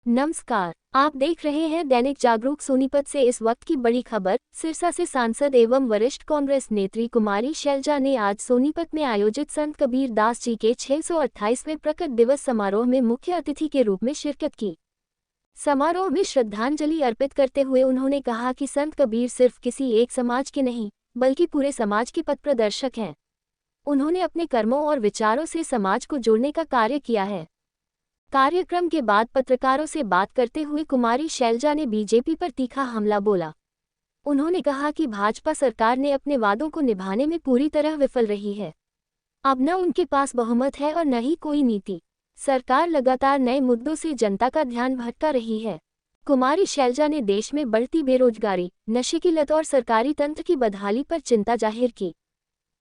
नमस्कार, आप देख रहे हैं दैनिक जागरूक सोनीपत से इस वक्त की बड़ी खबर। सिरसा से सांसद एवं वरिष्ठ कांग्रेस नेत्री कुमारी शैलजा ने आज सोनीपत में आयोजित संत कबीर दास जी के 628वें प्रकट दिवस समारोह में मुख्य अतिथि के रूप में शिरकत की। समारोह में श्रद्धांजलि अर्पित करते हुए उन्होंने कहा कि संत कबीर सिर्फ किसी एक समाज के नहीं, बल्कि पूरे समाज के पथ प्रदर्शक हैं। उन्होंने अपने कर्मों और विचारों से समाज को जोड़ने का कार्य किया है। कार्यक्रम के बाद पत्रकारों से बात करते हुए कुमारी शैलजा ने बीजेपी पर तीखा हमला बोला। उन्होंने कहा कि भाजपा सरकार ने अपने वादों को निभाने में पूरी तरह विफल रही है। अब न उनके पास बहुमत है और न ही कोई नीति। सरकार लगातार नए मुद्दों से जनता का ध्यान भटका रही है। कुमारी शैलजा ने देश में बढ़ती बेरोजगारी, नशे की लत और सरकारी तंत्र की बदहाली पर चिंता जाहिर की।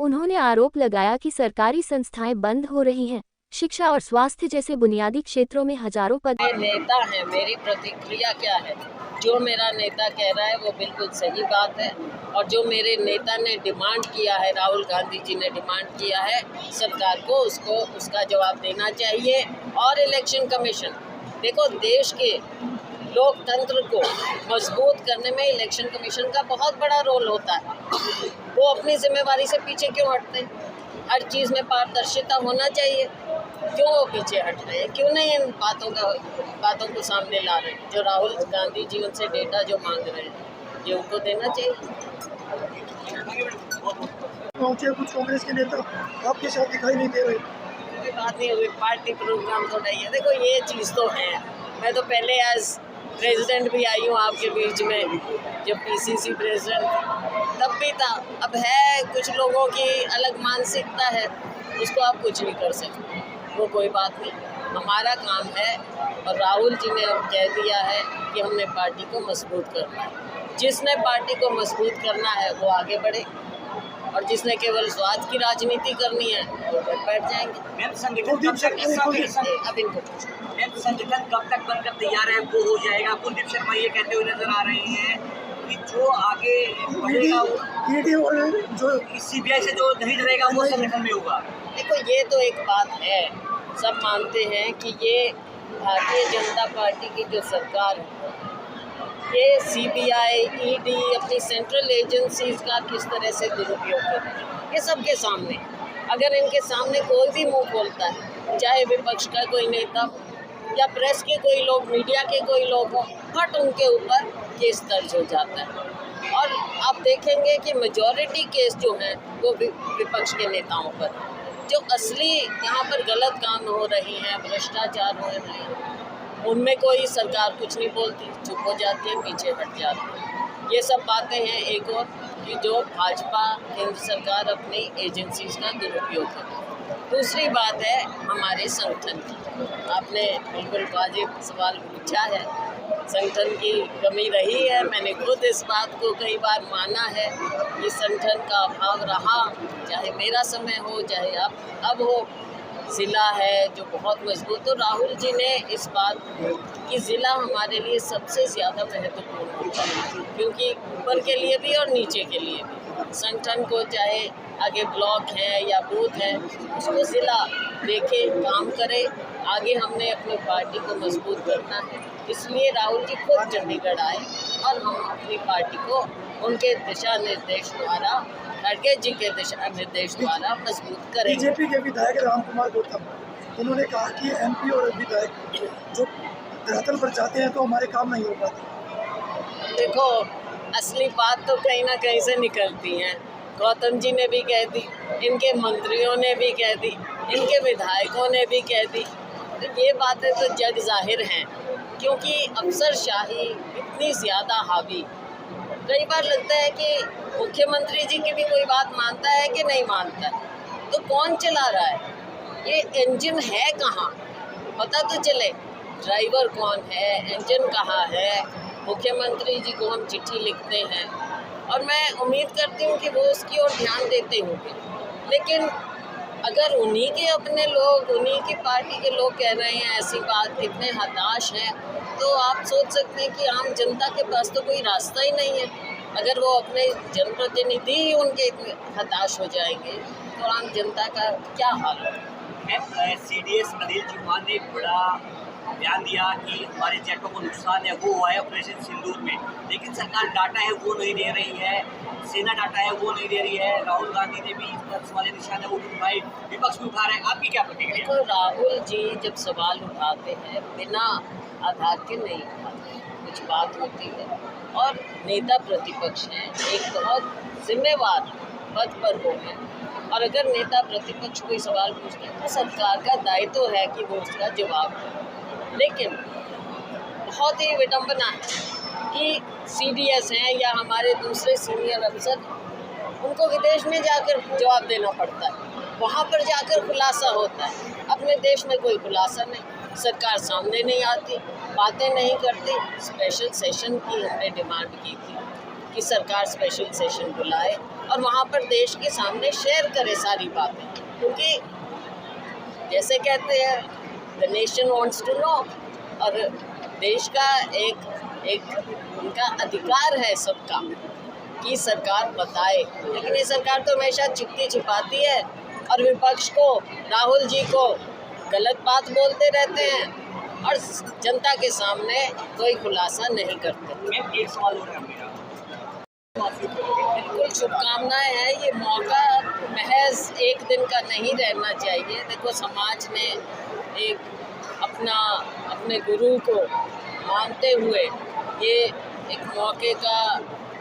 उन्होंने आरोप लगाया कि सरकारी संस्थाएं बंद हो रही हैं। शिक्षा और स्वास्थ्य जैसे बुनियादी क्षेत्रों में हजारों पद। नेता है, मेरी प्रतिक्रिया क्या है? जो मेरा नेता कह रहा है वो बिल्कुल सही बात है और जो मेरे नेता ने डिमांड किया है, राहुल गांधी जी ने डिमांड किया है, सरकार को उसको उसका जवाब देना चाहिए। और इलेक्शन कमीशन, देखो देश के लोकतंत्र को मजबूत करने में इलेक्शन कमीशन का बहुत बड़ा रोल होता है। वो अपनी जिम्मेवारी से पीछे क्यों हटते हैं? हर चीज़ में पारदर्शिता होना चाहिए। क्यों वो पीछे हट रहे हैं? क्यों नहीं इन बातों को सामने ला रहे हैं? जो राहुल गांधी जी उनसे डेटा जो मांग रहे हैं, ये उनको देना चाहिए। कुछ कांग्रेस के नेता आपके साथ दिखाई नहीं दे रहे। कोई बात नहीं हुई, पार्टी प्रोग्राम थोड़ा ही है। देखो ये चीज़ तो है, मैं तो पहले एज प्रेसिडेंट भी आई हूँ आपके बीच में, जब पीसीसी प्रेसिडेंट तब भी था। अब है कुछ लोगों की अलग मानसिकता है, उसको आप कुछ नहीं कर सकते, वो कोई बात नहीं। हमारा काम है और राहुल जी ने अब कह दिया है कि हमने पार्टी को मजबूत करना है। जिसने पार्टी को मजबूत करना है वो आगे बढ़े और जिसने केवल स्वार्थ की राजनीति करनी है वो बैठ जाएंगे। संगठन कब तक बनकर तैयार है, वो हो जाएगा? कुलदीप शर्मा ये कहते हुए नजर आ रहे हैं कि जो आगे बढ़ेगा जो सीबीआई से जो नहीं डरेगा वो संगठन में होगा। देखो ये तो एक बात है, सब मानते हैं कि ये भारतीय जनता पार्टी की जो सरकार है, ये सीबीआई, ईडी, अपनी सेंट्रल एजेंसीज का किस तरह से दुरुपयोग कर रहे हैं, ये सबके सामने। अगर इनके सामने कोई भी मुंह खोलता है, चाहे विपक्ष का कोई नेता या प्रेस के कोई लोग, मीडिया के कोई लोग हो, फट उनके ऊपर केस दर्ज हो जाता है। और आप देखेंगे कि मेजॉरिटी केस जो हैं वो विपक्ष के नेताओं पर, जो असली यहाँ पर गलत काम हो रही हैं, भ्रष्टाचार हो रहे हैं, उनमें कोई सरकार कुछ नहीं बोलती, चुप हो जाती है, पीछे हट जाती है। ये सब बातें हैं एक और कि जो भाजपा केंद्र सरकार अपनी एजेंसीज का दुरुपयोग करे। दूसरी बात है हमारे संगठन की, आपने बिल्कुल वाजिब सवाल पूछा है। संगठन की कमी रही है, मैंने खुद इस बात को कई बार माना है कि संगठन का अभाव रहा, चाहे मेरा समय हो चाहे अब हो। ज़िला है जो बहुत मजबूत, तो राहुल जी ने इस बात कि ज़िला हमारे लिए सबसे ज़्यादा महत्वपूर्ण होता है, क्योंकि ऊपर के लिए भी और नीचे के लिए भी। संगठन को चाहे आगे ब्लॉक है या बूथ है, उसको ज़िला देखे, काम करे। आगे हमने अपनी पार्टी को मजबूत करना है, इसलिए राहुल जी खुद चंडीगढ़ आए और हम अपनी पार्टी को उनके दिशा निर्देश द्वारा, खड़गे जी के दिशा निर्देश द्वारा मजबूत करें। बीजेपी के विधायक रामकुमार गौतम, उन्होंने कहा कि एमपी और विधायक जो धरातल पर जाते हैं तो हमारे काम नहीं हो पाते। देखो असली बात तो कहीं ना कहीं से निकलती है। गौतम जी ने भी कह दी, इनके मंत्रियों ने भी कह दी, इनके विधायकों ने भी कह दी। तो ये बातें तो जग जाहिर हैं, क्योंकि अफसरशाही इतनी ज़्यादा हावी। कई बार लगता है कि मुख्यमंत्री जी की भी कोई बात मानता है कि नहीं मानता है, तो कौन चला रहा है? ये इंजन है कहाँ, पता तो चले। ड्राइवर कौन है, इंजन कहाँ है? मुख्यमंत्री जी को हम चिट्ठी लिखते हैं और मैं उम्मीद करती हूँ कि वो उसकी ओर ध्यान देते होंगे, लेकिन अगर उन्हीं के अपने लोग, उन्हीं की पार्टी के लोग कह रहे हैं ऐसी बात, कितने हताश हैं, तो आप सोच सकते हैं कि आम जनता के पास तो कोई रास्ता ही नहीं है। अगर वो अपने जनप्रतिनिधि ही उनके हताश हो जाएंगे तो आम जनता का क्या हाल होगा? CDS अनिल चौहान ने एक बड़ा बयान दिया कि हमारे जेटों को नुकसान है वो हुआ है ऑपरेशन सिंदूर में, लेकिन सरकार डाटा है वो नहीं दे रही है, सेना डाटा है वो नहीं दे रही है। राहुल गांधी ने भी इस पर सवाल निशान है वो उठाए, विपक्ष भी उठा रहे हैं, आपकी क्या प्रतिक्रिया? देखो, राहुल जी जब सवाल उठाते हैं बिना आधार के नहीं उठाते, कुछ बात होती है और नेता प्रतिपक्ष हैं, एक बहुत जिम्मेवार पद पर वो हैं और अगर नेता प्रतिपक्ष कोई सवाल पूछते हैं तो सरकार का दायित्व है कि वो उसका जवाब दें। लेकिन बहुत ही विडम्बना है कि CDS हैं या हमारे दूसरे सीनियर अफसर, उनको विदेश में जाकर जवाब देना पड़ता है, वहाँ पर जाकर खुलासा होता है। अपने देश में कोई खुलासा नहीं, सरकार सामने नहीं आती, बातें नहीं करती। स्पेशल सेशन की हमने डिमांड की थी कि सरकार स्पेशल सेशन बुलाए और वहाँ पर देश के सामने शेयर करे सारी बातें, क्योंकि जैसे कहते हैं the nation wants to know, और देश का एक उनका अधिकार है सबका कि सरकार बताए। लेकिन ये सरकार तो हमेशा चिपकी छिपाती है और विपक्ष को, राहुल जी को गलत बात बोलते रहते हैं और जनता के सामने कोई खुलासा नहीं करते। मैं एक सवाल हो रहा है मेरा, बिल्कुल शुभकामनाएं हैं। ये मौका महज एक दिन का नहीं रहना चाहिए। देखो, समाज ने अपने गुरु को मानते हुए ये एक मौके का,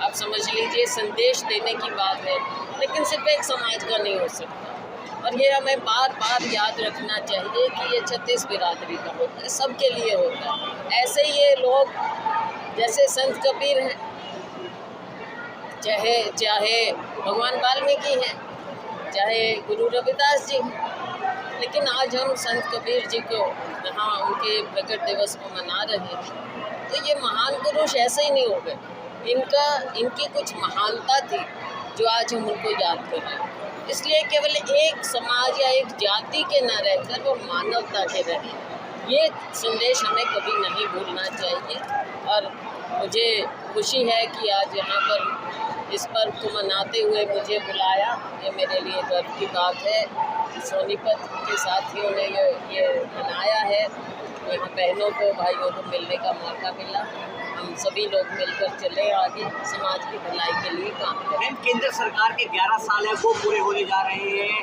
आप समझ लीजिए, संदेश देने की बात है, लेकिन सिर्फ एक समाज का नहीं हो सकता। और ये हमें बार बार याद रखना चाहिए कि ये 36 बिरादरी का होता है, सबके लिए होता है। ऐसे ये लोग जैसे संत कबीर हैं, चाहे भगवान वाल्मीकि हैं, चाहे गुरु रविदास जी हैं, लेकिन आज हम संत कबीर जी को यहाँ उनके प्रकट दिवस को मना रहे हैं, तो ये महान पुरुष ऐसे ही नहीं हो गए। इनकी कुछ महानता थी जो आज हम उनको याद कर रहे हैं। इसलिए केवल एक समाज या एक जाति के न रहकर वो मानवता के रहे, ये संदेश हमें कभी नहीं भूलना चाहिए। और मुझे खुशी है कि आज यहाँ पर इस पर्व को मनाते हुए मुझे बुलाया, ये मेरे लिए गर्व की बात है। सोनीपत के साथियों ने ये मनाया है, यहाँ बहनों को, भाइयों को मिलने का मौका मिला। हम सभी लोग मिलकर चले आगे, समाज की भलाई के लिए काम करें। केंद्र सरकार के 11 साल है वो पूरे होने जा रहे हैं।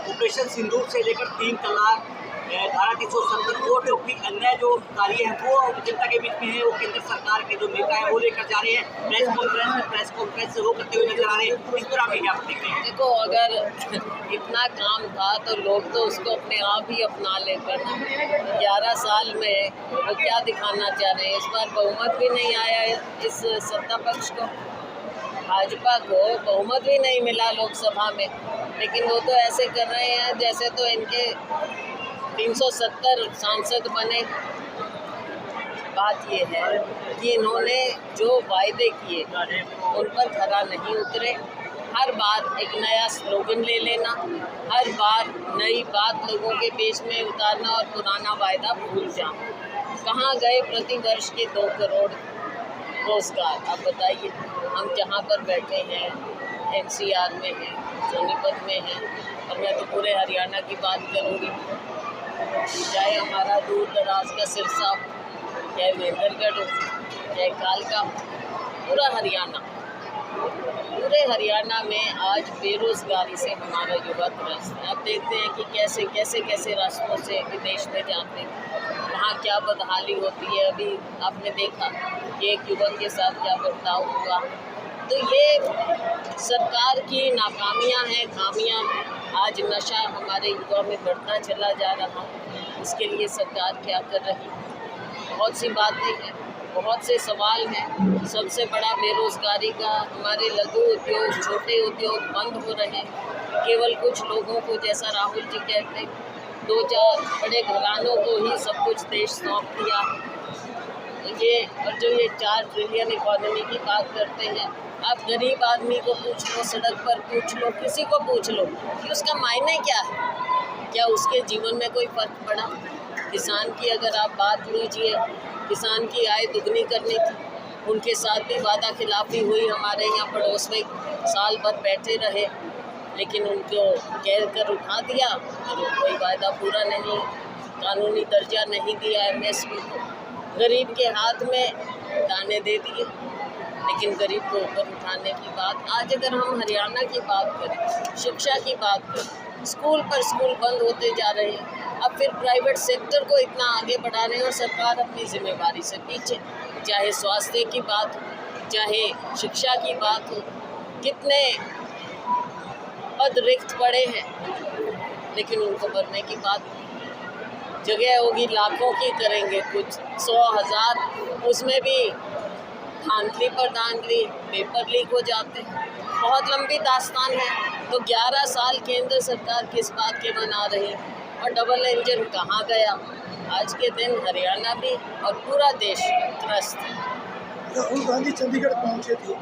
ऑपरेशन सिंदूर से लेकर 3 तलाक, धारा 370 और जो भी अन्य जो कार्य है वो जनता के बीच में है, वो केंद्र सरकार के जो नेता है वो लेकर जा रहे हैं। प्रेस कॉन्फ्रेंस वो करते हुए नजर आ रहे हैं। इस पर आप क्या देखते हैं? देखो, अगर इतना काम था तो लोग तो उसको अपने आप ही अपना लेते हैं। 11 साल में वो क्या दिखाना चाह रहे हैं? इस बार बहुमत भी नहीं आया इस सत्ता पक्ष को, भाजपा को बहुमत भी नहीं मिला लोकसभा में, लेकिन वो तो ऐसे कर रहे हैं जैसे तो इनके 370 सांसद बने। बात ये है कि इन्होंने जो वायदे किए उन पर खरा नहीं उतरे। हर बार एक नया स्लोगन ले लेना, हर बार नई बात लोगों के बीच में उतारना और पुराना वायदा भूल जाना। कहाँ गए प्रतिवर्ष के 2 करोड़ रोजगार? आप बताइए। हम जहाँ पर बैठे हैं NCR में हैं, सोनीपत में हैं, और मैं तो पूरे हरियाणा की बात करूँगी, चाहे हमारा दूर दराज का सिरसा, चाहे महेंद्रगढ़, चाहे कालका, पूरे हरियाणा में आज बेरोजगारी से हमारा युवा त्रस्त है। आप देखते हैं कि कैसे रास्तों से विदेश में जाते हैं, वहाँ क्या बदहाली होती है। अभी आपने देखा कि एक युवक के साथ क्या बर्ताव हुआ। तो ये सरकार की नाकामियाँ हैं, खामियाँ हैं। आज नशा हमारे युवा में बढ़ता चला जा रहा है, इसके लिए सरकार क्या कर रही है? बहुत सी बातें हैं, बहुत से सवाल हैं। सबसे बड़ा बेरोजगारी का हमारे लघु उद्योग, छोटे उद्योग बंद हो रहे हैं। केवल कुछ लोगों को, जैसा राहुल जी कहते हैं, 2-4 बड़े घरानों को ही सब कुछ देश सौंप दिया। ये 4 ट्रिलियन इकॉनमी की बात करते हैं। आप गरीब आदमी को पूछ लो, सड़क पर पूछ लो, किसी को पूछ लो कि उसका मायने क्या है, क्या उसके जीवन में कोई फर्क पड़ा? किसान की अगर आप बात लीजिए, किसान की आय दुगनी करनी थी, उनके साथ भी वादा खिलाफी हुई। हमारे यहाँ पड़ोस में साल भर बैठे रहे, लेकिन उनको कह कर उठा दिया और कोई वायदा पूरा नहीं। कानूनी दर्जा नहीं दिया एमएसपी को, गरीब के हाथ में दाने दे दिए, लेकिन गरीब को ऊपर उठाने की बात। आज अगर हम हरियाणा की बात करें, शिक्षा की बात करें, स्कूल पर स्कूल बंद होते जा रहे हैं। अब फिर प्राइवेट सेक्टर को इतना आगे बढ़ा रहे हैं और सरकार अपनी जिम्मेदारी से पीछे। चाहे स्वास्थ्य की बात हो, चाहे शिक्षा की बात हो, कितने पद रिक्त पड़े हैं, लेकिन उनको भरने की बात। जगह होगी लाखों की, करेंगे कुछ 100,000, उसमें भी धांधली पर धांधली, पेपर लीक हो जाते हैं। बहुत लंबी दास्तान है। तो 11 साल केंद्र सरकार किस बात के बना रही और डबल इंजन कहाँ गया? आज के दिन हरियाणा भी और पूरा देश त्रस्त है। राहुल गांधी चंडीगढ़ पहुंचे थे,